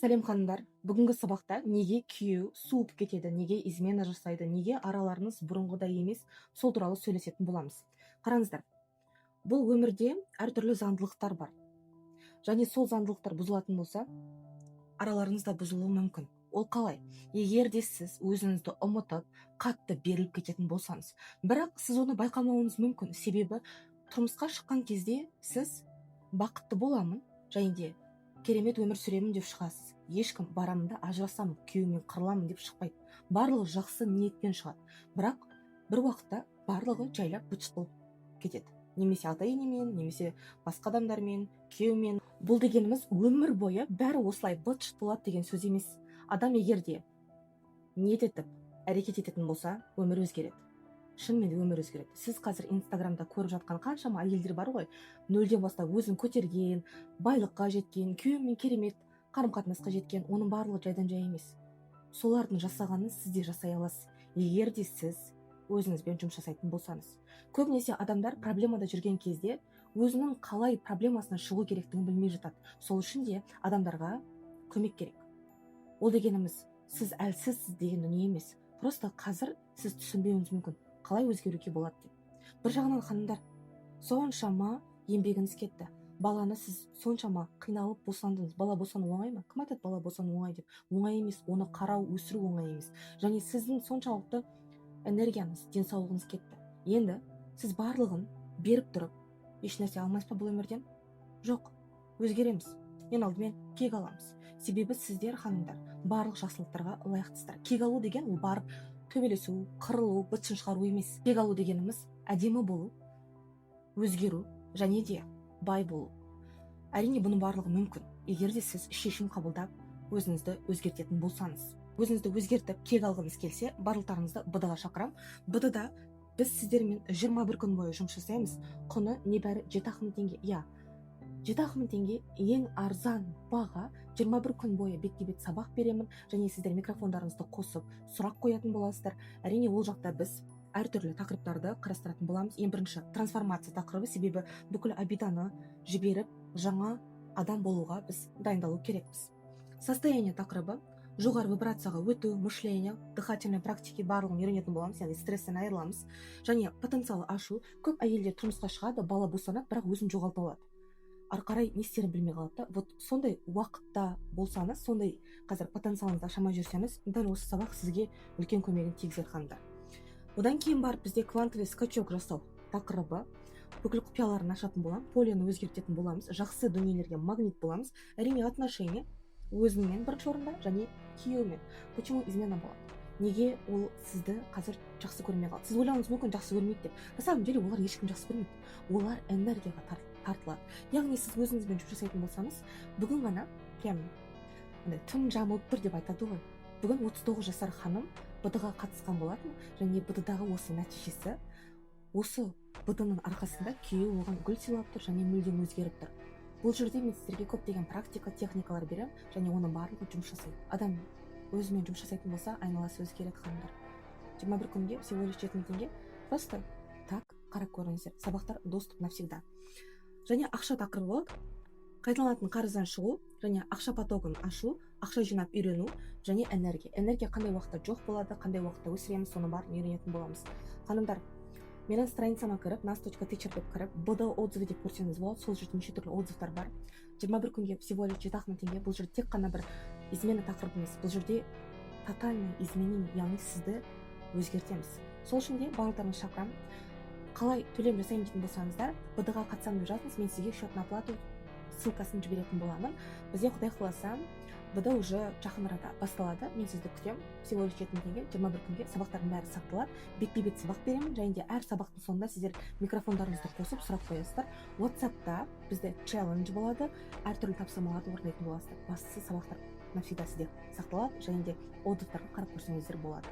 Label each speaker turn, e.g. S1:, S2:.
S1: Сәлем ханымдар. Бүгінгі сабақта неге күйеу суып кетеді, неге измена жасайды, неге араларыңыз бұрынғыдай емес, сол туралы сөйлесетін боламыз. Қараңыздар, бұл өмірде әртүрлі заңдылықтар бар. Және сол заңдылықтар бұзылатын болса, араларыңызда бұзылуы мүмкін. Ол қалай? Егер де сіз өзіңізді ұмытып, қатты беріліп кететін болсаңыз, бірақ сіз оны байқамауыңыз мүмкін. Себебі тұрмысқа шыққан кезде сіз бақытты боламын және де керемет өмір сүремін деп шығасыз. Ешкім барамын да ажырасамын, күйеуіммен қырыламын деп шықпайды. Барлығы жақсы ниетпен шығады. Бірақ бір уақытта барлығы жайлап быт-шыт болып кетеді. Немесе ата-енемен, немесе басқа адамдармен, күйеумен. Бұл дегеніміз өмір бойы бәрі осылай быт-шыт болады деген сөз емес. Адам егер де ниет етіп, әрекет ететін болса, өмір өзгереді. Шынымен өмір өзгереді. Сіз қазір Инстаграмда көріп жатқан қаншама әйелдер бар ғой, нөлден бастап өзін көтерген, байлыққа жеткен, күйеуімен керемет қарым-қатынасқа жеткен, оның барлығы жайдан жай емес. Солардың жасағанын сіз де жасай аласыз, егер де сіз өзіңізбен жұмыс жасайтын болсаңыз. Көбінесе адамдар проблемада жүрген кезде өзінің қалай проблемасынан шығу керектігін білмей жатады. Сол үшін де адамдарға көмек керек. Ол дегеніміз сіз әлсізсіз деген дүние емес. Просто қазір сіз түсінбеуіңіз мүмкін, қалай өзгеруге болады деп. Бір жағынан ханымдар, соншама еңбегіңіз кетті. Баланы сіз соншама қиналып босандыңыз. Бала босану оңай ма? Кім айтады бала босану оңай деп? Оңай емес, оны қарау, өсіру оңай емес. Және сіздің соншалықты энергияңыз, денсаулығыңыз кетті. Енді сіз барлығын беріп тұрып, еш нәрсе алмайсыз ба бұл өмірден? Жоқ, өзгереміз. Ең алдымен кек аламыз. Себебі сіздер ханымдар барлық жақсылықтарға лайықтысыздар. Кек алу деген ол барып төбелесу, қырылу, быт-шыт шығару емес. Кек алу дегеніміз әдемі болу, өзгеру және де бай болу. Әрине бұның барлығы мүмкін, егер де сіз шешім қабылдап өзіңізді өзгертетін болсаңыз. Өзіңізді өзгертіп кек алғыңыз келсе, барлықтарыңызды БД-ға шақырам. БД-да біз сіздермен 21 күн бойы жұмыс жасаймыз. Құны небәрі 7.000 теңге. 7.000 теңге ең арзан баға. 21 күн бойы бетке-бет сабақ беремін, және сіздер микрофондарыңызды қосып сұрақ қоятын боласыздар. Әрине ол жақта біз әртүрлі тақырыптарды қарастыратын боламыз. Ең бірінші трансформация тақырыбы, себебі бүкіл обиданы жіберіп жаңа адам болуға біз дайындалу керекпіз. Состояние тақырыбы, жоғары вибрацияға өту, мышление, дыхательные практики барлығын үйренетін боламыз, яғни стресстен айырыламыз. Және потенциалы ашу. Көп әйелдер тұрмысқа шығады, бала босанады, бірақ өзін жоғалтып алады. Ары қарай не істерін білмей қалады. Вот сондай уақытта болсаңыз, сондай қазір потенциалыңызды ашамай жүрсеңіз, дәл осы сабақ сізге үлкен көмегін тигізеді ханымдар. Одан кейін барып бізде квантовый скачок жасау тақырыбы, бүкіл құпияларын ашатын боламыз, полияны өзгертетін боламыз, жақсы дүниелерге магнит боламыз. Әрине отношение өзіңмен бірінші орында және күйеумен. Почему измена болады? Неге ол сізді қазір жақсы көрмей қалды? Сіз ойлауыңыз мүмкін жақсы көрмейді деп. На самом деле олар ешкім жақсы көрмейді. Олар энергияға тартылады. Яғни сіз өзіңізбен жұмыс жасайтын болсаңыз, бүгін ғана прям түн жамылып тұр деп айтады ғой. Бүгін 39 жасар ханым БД-ға қатысқан болатын, және БД-дағы осы нәтижесі, осы БД-ның арқасында күйеуі оған гүл сыйлап тұр және мүлдем өзгеріп тұр. Бұл жерде мен сіздерге көптеген практика, техникалар беремін, және оның барлығы жұмыс жасайды. Адам өзімен жұмыс жасайтын болса, айналасы өзгереді ханымдар. 21 күнге всего лишь 7.000 теңге. Просто так қарап көріңіздер. Сабақтар доступ навсегда. Және ақша тақырыбы болады. Қайталанатын қарыздан шығу, және ақша потогын ашу, ақша жинап үйрену, және энергия. Энергия қандай уақытта жоқ болады, қандай уақытта өсіреміз, соны барын үйренетін боламыз. Ханымдар, менің страницама кіріп, nas.teacher деп кіріп, БД отзывы деп көрсеңіз болады. Сол жерде неше түрлі отзывтар бар. 21 күнге всего лишь 7.000 теңге. Бұл жерде тек қана бір измена тақырыбы емес. Бұл жерде тотальный изменение, яғни сізді өзгертеміз. Сол үшін де барлықтарыңызды шақырамын. Қалай төлем жасаймын дейтін болсаңыздар, БД-ға қатысам деп жазыңыз, мен сізге счет на оплату ссылкасын жіберетін боламын. Бізде Құдай қаласа, БД уже жақын арада басталады. Мен сізді күтемін. Всего лишь 7.000 теңге, 21 күнге сабақтардың бәрі сақталады. Бетпе-бет сабақ беремін, және де әр сабақтың соңында сіздер микрофондарыңызды қосып сұрақ қоясыздар. WhatsApp-та бізде челлендж болады, әртүрлі тапсырмаларды орындайтын боласыздар. Бастысы сабақтар навсегда сізде сақталады, және де отзывтарға қарап көрсеңіздер болады.